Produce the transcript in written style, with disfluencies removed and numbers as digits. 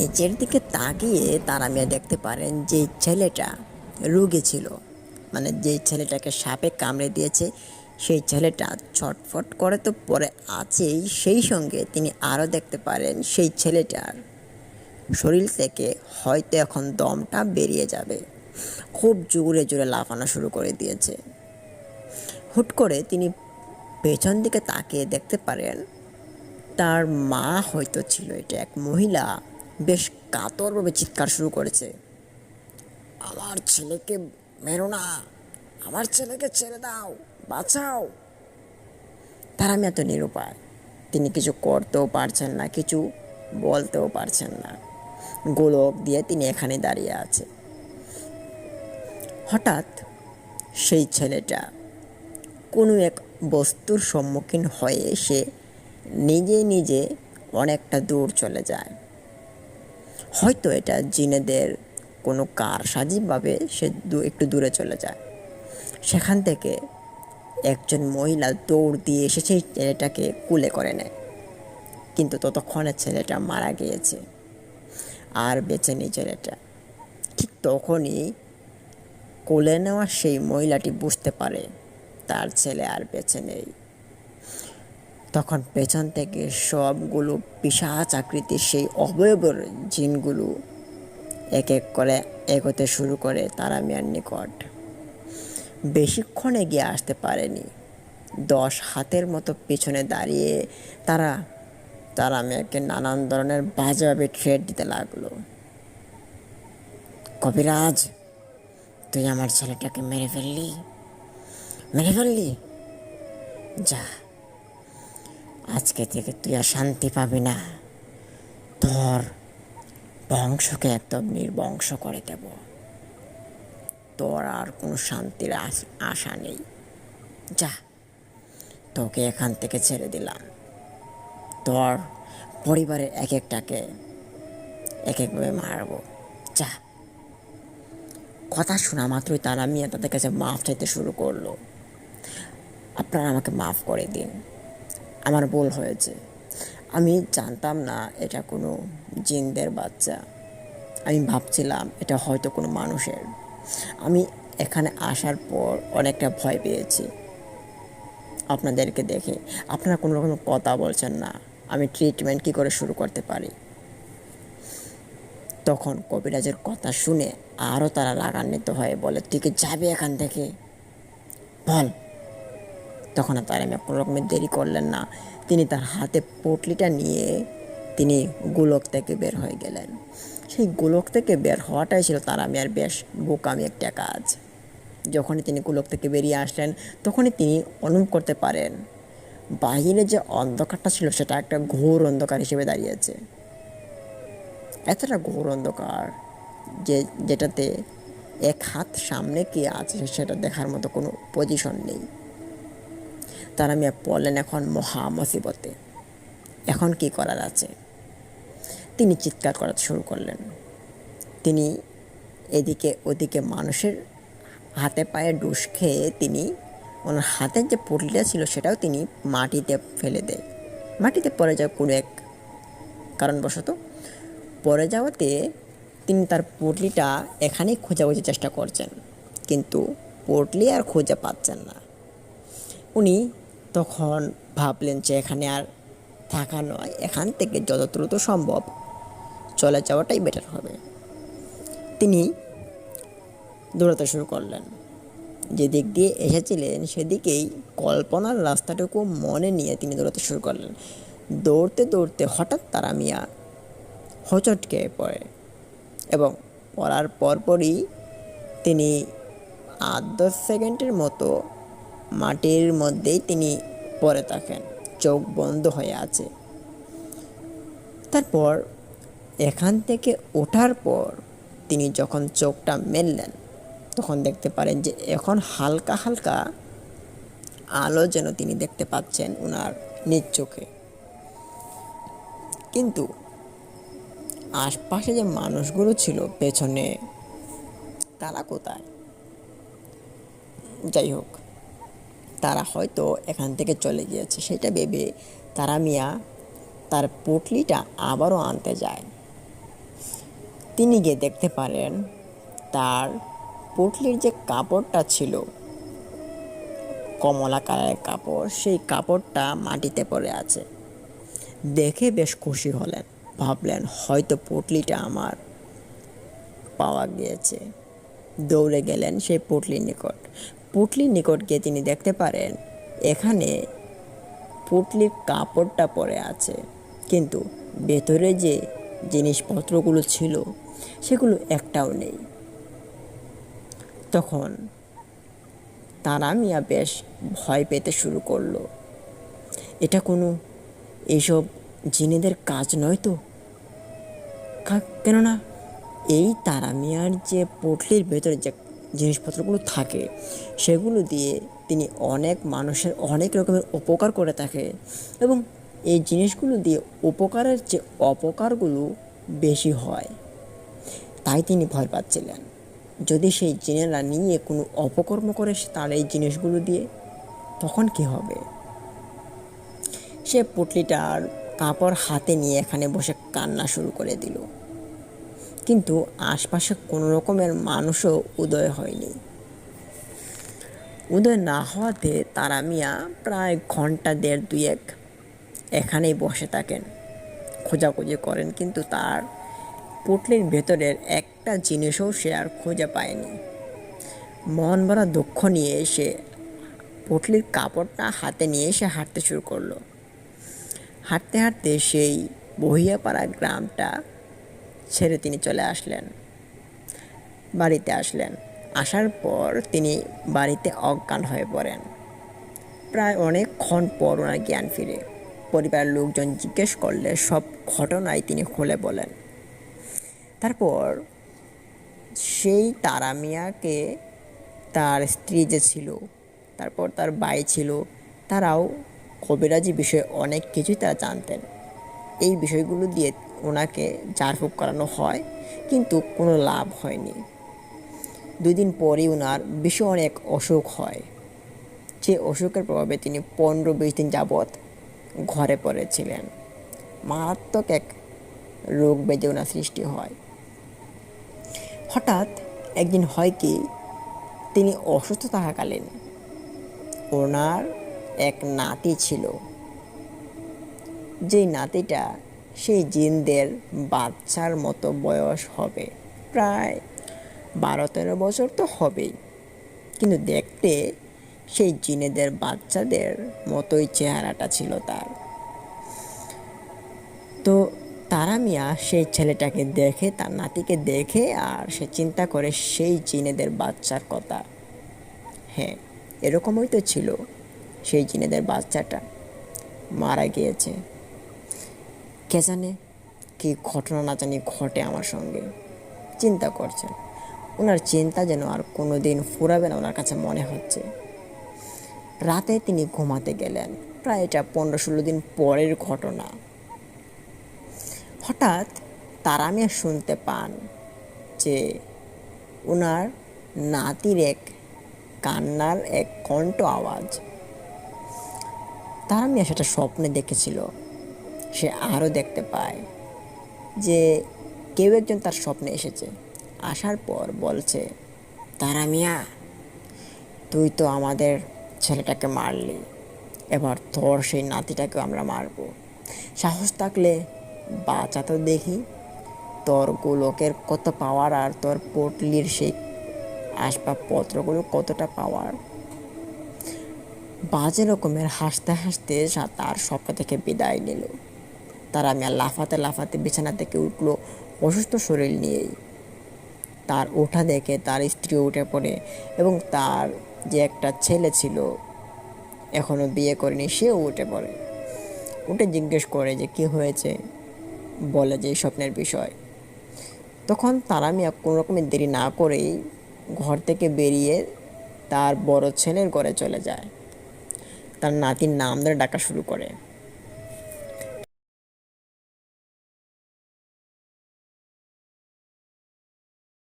নিচের দিকে তাকিয়ে তারা মিয়া দেখতে পারেন যে ছেলেটা রোগী ছিল, মানে যেই ছেলেটাকে সাপে কামড়ে দিয়েছে সেই ছেলেটা ছটফট করে তো পরে আছেই, সেই সঙ্গে তিনি আরও দেখতে পারেন সেই ছেলেটার শরীর থেকে হয়তো এখন দমটা বেরিয়ে যাবে। খুব জোরে জোরে লাফানো শুরু করে দিয়েছে। হুট করে তিনি পেছন দিকে তাকিয়ে দেখতে পারেন তার মা হয়তো ছিল, এটা এক মহিলা বেশ কাতরভাবে চিৎকার শুরু করেছে, আমার ছেলেকে মেরো না, আমার ছেলেকে ছেড়ে দাও, বাঁচাও। তারা আমি এত নিরুপায়, তিনি কিছু করতেও পারছেন না, কিছু বলতেও পারছেন না। গোলক দিয়ে তিনি এখানে দাঁড়িয়ে আছে। হঠাৎ সেই ছেলেটা কোনো এক বস্তুর সম্মুখীন হয়ে সে নিজে নিজে অনেকটা দূর চলে যায়। হয়তো এটা জিনেদের কোনো কারসাজিভাবে সে একটু দূরে চলে যায়। সেখান থেকে একজন মহিলা দৌড় দিয়ে এসে সেই ছেলেটাকে কুলে করে নেয়, কিন্তু ততক্ষণে ছেলেটা মারা গিয়েছে, আর বেঁচে নেই ছেলেটা। ঠিক তখনই কোলে নেওয়া সেই মহিলাটি বুঝতে পারে তার ছেলে আর বেঁচে নেই। তখন পেছন থেকে সবগুলো পিশাচ আকৃতির সেই অবয়বের জিনগুলো এক এক করে এগোতে শুরু করে তারা মিয়ার নিকট। বেশিক্ষণ এগিয়ে আসতে পারেনি, 10 হাতের মতো পিছনে দাঁড়িয়ে তারা মেয়েকে নানান ধরনের বাজেভাবে থ্রেট দিতে লাগলো। কবিরাজ, তুই আমার ছেলেটাকে মেরে ফেললি, যা, আজকে থেকে তুই আর শান্তি পাবি না, তোর বংশকে একদম নির্বংশ করে দেব, তোর আর কোনো শান্তির আশা নেই, যা, তোকে এখান থেকে ছেড়ে দিলাম, তোর পরিবারের এক একটাকে এক একভাবে মারবো, যা। কথা শোনা মাত্রই তারা মিয়া তাদের কাছে মাফ চাইতে শুরু করলো। আপনারা আমাকে মাফ করে দিন, আমার ভুল হয়েছে, আমি জানতাম না এটা কোনো জিনদের বাচ্চা, আমি ভাবছিলাম এটা হয়তো কোনো মানুষের। আমি এখানে আসার পর অনেকটা ভয় পেয়েছি আপনাদেরকে দেখে। আপনারা কোনো রকম কথা বলছেন না, আমি ট্রিটমেন্ট কী করে শুরু করতে পারি? তখন কবিরাজের কথা শুনে আরও তারা রাগান্বিত হয়ে বলে, তুই কি যাবি এখান থেকে, বল। তখন আর তারা কোনো রকমের দেরি করলেন না, তিনি তার হাতে পটলিটা নিয়ে তিনি গোলক থেকে বের হয়ে গেলেন। সেই গোলক থেকে বের হওয়াটাই ছিল তারা মেয়ের বেশ বোকামি একটা কাজ। যখনই তিনি গোলক থেকে বেরিয়ে আসলেন তখনই তিনি অনুভব করতে পারেন বাহিরে যে অন্ধকারটা ছিল সেটা একটা ঘোর অন্ধকার হিসেবে দাঁড়িয়েছে। এতটা ঘোর অন্ধকার যেটাতে এক হাত সামনে কি আছে সেটা দেখার মতো কোনো পজিশন নেই। তারা মিয়া পড়লেন এখন মহা মুসিবতে, এখন কি করার আছে? তিনি চিৎকার করা শুরু করলেন। তিনি এদিকে ওদিকে মানুষের হাতে পায়ে ডুস খেয়ে তিনি ওনার হাতের যে পটলিটা ছিল সেটাও তিনি মাটিতে ফেলে দেয়। মাটিতে পড়ে যাওয়া কোনো এক কারণবশত পড়ে যাওয়াতে তিনি তার পটলিটা এখানেই খোঁজাখুঁজির চেষ্টা করছেন, কিন্তু পটলি আর খুঁজে পাচ্ছেন না। উনি তখন ভাবলেন যে এখানে আর থাকা নয়, এখান থেকে যত দ্রুত সম্ভব চলে যাওয়াটাই বেটার হবে। তিনি দৌড়াতে শুরু করলেন। যে দিক দিয়ে এসেছিলেন সেদিকেই কল্পনার রাস্তাটুকু মনে নিয়ে তিনি দৌড়াতে শুরু করলেন। দৌড়তে দৌড়তে হঠাৎ তারা মিয়া হোঁচট খেয়ে পড়ে এবং পড়ার পরপরই তিনি 8-10 সেকেন্ডের মতো মাটির মধ্যেই তিনি পড়ে থাকেন, চোখ বন্ধ হয়ে আছে। তারপর এখান থেকে ওঠার পর তিনি যখন চোখটা মেললেন তখন দেখতে পারেন যে এখন হালকা হালকা আলো যেন তিনি দেখতে পাচ্ছেন ওনার নিজ চোখে, কিন্তু আশপাশে যে মানুষগুলো ছিল পেছনে তারা কোথায়? যাই হোক, তারা হয়তো এখান থেকে চলে গিয়েছে সেটা ভেবে তারা মিয়া তার পুটলিটা আবারও আনতে যায়। তিনি গিয়ে দেখতে পারেন তার পুঁটলির যে কাপড়টা ছিল, কমলা কালারের কাপড়, সেই কাপড়টা মাটিতে পড়ে আছে। দেখে বেশ খুশি হলেন, ভাবলেন হয়তো পুঁটলিটা আমার পাওয়া গিয়েছে। দৌড়ে গেলেন সেই পুঁটলির নিকট। পুঁটলির নিকট গিয়ে তিনি দেখতে পারেন এখানে পুঁটলির কাপড়টা পরে আছে, কিন্তু ভেতরে যে জিনিসপত্রগুলো ছিল সেগুলো একটাও নেই। তখন তারা মিয়া বেশ ভয় পেতে শুরু করলো, এটা কোনো এইসব জিনেদের কাজ নয় তো? কেননা এই তারা মিয়ার যে পুঁটলির ভেতরে যে জিনিসপত্রগুলো থাকে সেগুলো দিয়ে তিনি অনেক মানুষের অনেক রকমের উপকার করে থাকে, এবং এই জিনিসগুলো দিয়ে উপকারের যে অপকারগুলো বেশি হয়। তাই তিনি ভয় পাচ্ছিলেন, যদি সেই জিনেরা নিয়ে কোনো অপকর্ম করে তার এই জিনিসগুলো দিয়ে, তখন কি হবে? সে পুঁটলিটার কাপড় হাতে নিয়ে এখানে বসে কান্না শুরু করে দিল, কিন্তু আশপাশে কোনো রকমের মানুষও উদয় হয়নি। উদয় না হওয়াতে তারা মিয়া প্রায় ঘন্টা দেড় দুয়েক এখানেই বসে থাকেন, খোঁজাখুঁজি করেন, কিন্তু তার পুঁটলির ভেতরের একটা জিনিসও সে আর খুঁজে পায়নি। মন ভরা দুঃখ নিয়ে সে পুঁটলির কাপড়টা হাতে নিয়ে সে হাঁটতে শুরু করলো। হাঁটতে হাঁটতে সেই বহিয়াপাড়া গ্রামটা ছেড়ে তিনি চলে আসলেন, বাড়িতে আসলেন। আসার পর তিনি বাড়িতে অজ্ঞান হয়ে পড়েন। প্রায় অনেকক্ষণ পর ওনার জ্ঞান ফিরে। পরিবারের লোকজন জিজ্ঞেস করলে সব ঘটনাই তিনি খুলে বলেন। তারপর সেই তারা মিয়াকে তার স্ত্রী যে ছিল, তারপর তার ভাই ছিল, তারাও কবিরাজি বিষয়ে অনেক কিছুই তারা জানতেন। এই বিষয়গুলো দিয়ে ওনাকে ঝাড়ফুঁক করানো হয়, কিন্তু কোনো লাভ হয়নি। 2 দিন পরই ওনার ভীষণ এক অসুখ হয়। যে অসুখের প্রভাবে তিনি 15-20 দিন যাবৎ ঘরে পড়েছিলেন। মারাত্মক এক রোগ ব্যাধি ওনার সৃষ্টি হয়। হঠাৎ একদিন হয় কি, তিনি অসুস্থ থাকাকালীন ওনার এক নাতি ছিল, যেই নাতিটা সেই জিনদের বাচ্চার মতো বয়স হবে, প্রায় 12-13 বছর তো হবেই, কিন্তু দেখতে সেই জিনেদের বাচ্চাদের মতোই চেহারাটা ছিল তার। তো তারা মিয়া সেই ছেলেটাকে দেখে, তার নাতিকে দেখে, আর সে চিন্তা করে সেই জিনেদের বাচ্চার কথা। হ্যাঁ, এরকমই তো ছিল, সেই জিনেদের বাচ্চাটা মারা গিয়েছে। কে জানে কি ঘটনা না জানি ঘটে আমার সঙ্গে। চিন্তা করছেন, ওনার চিন্তা যেন আর কোনো দিন ফুরাবে না ওনার কাছে মনে হচ্ছে। রাতে তিনি ঘুমাতে গেলেন, প্রায় এটা 15-16 দিন পরের ঘটনা। হঠাৎ তারা মিয়া শুনতে পান যে ওনার নাতির এক কান্নার এক কণ্ঠ আওয়াজ। তারা মিয়া সেটা স্বপ্নে দেখেছিল। সে আরও দেখতে পায় যে কেউ একজন তার স্বপ্নে এসেছে। আসার পর বলছে, তারা মিয়া, তুই তো আমাদের ছেলেটাকে মারলি, এবার তোর সেই নাতিটাকেও আমরা মারবো। সাহস থাকলে বাঁচা তো দেখি, তোর গোলকের কত পাওয়ার, আর তোর পটলির সেই আসবাবপত্রগুলো কতটা পাওয়ার। বাজে রকমের হাসতে হাসতে তার স্বপ্ন থেকে বিদায় নিল। তারা মিয়া লাফাতে লাফাতে বিছানা থেকে উঠলো অসুস্থ শরীর নিয়েই। তার ওঠা দেখে তার স্ত্রী উঠে পড়ে, এবং তার যে একটা ছেলে ছিল এখনও বিয়ে করেনি, সেও উঠে পড়ে। উঠে জিজ্ঞেস করে যে কী হয়েছে, বলে যে স্বপ্নের বিষয়। তখন তারা মিয়া কোনো রকমের দেরি না করেই ঘর থেকে বেরিয়ে তার বড় ছেলের ঘরে চলে যায়। তার নাতির নাম ধরে ডাকা শুরু করে।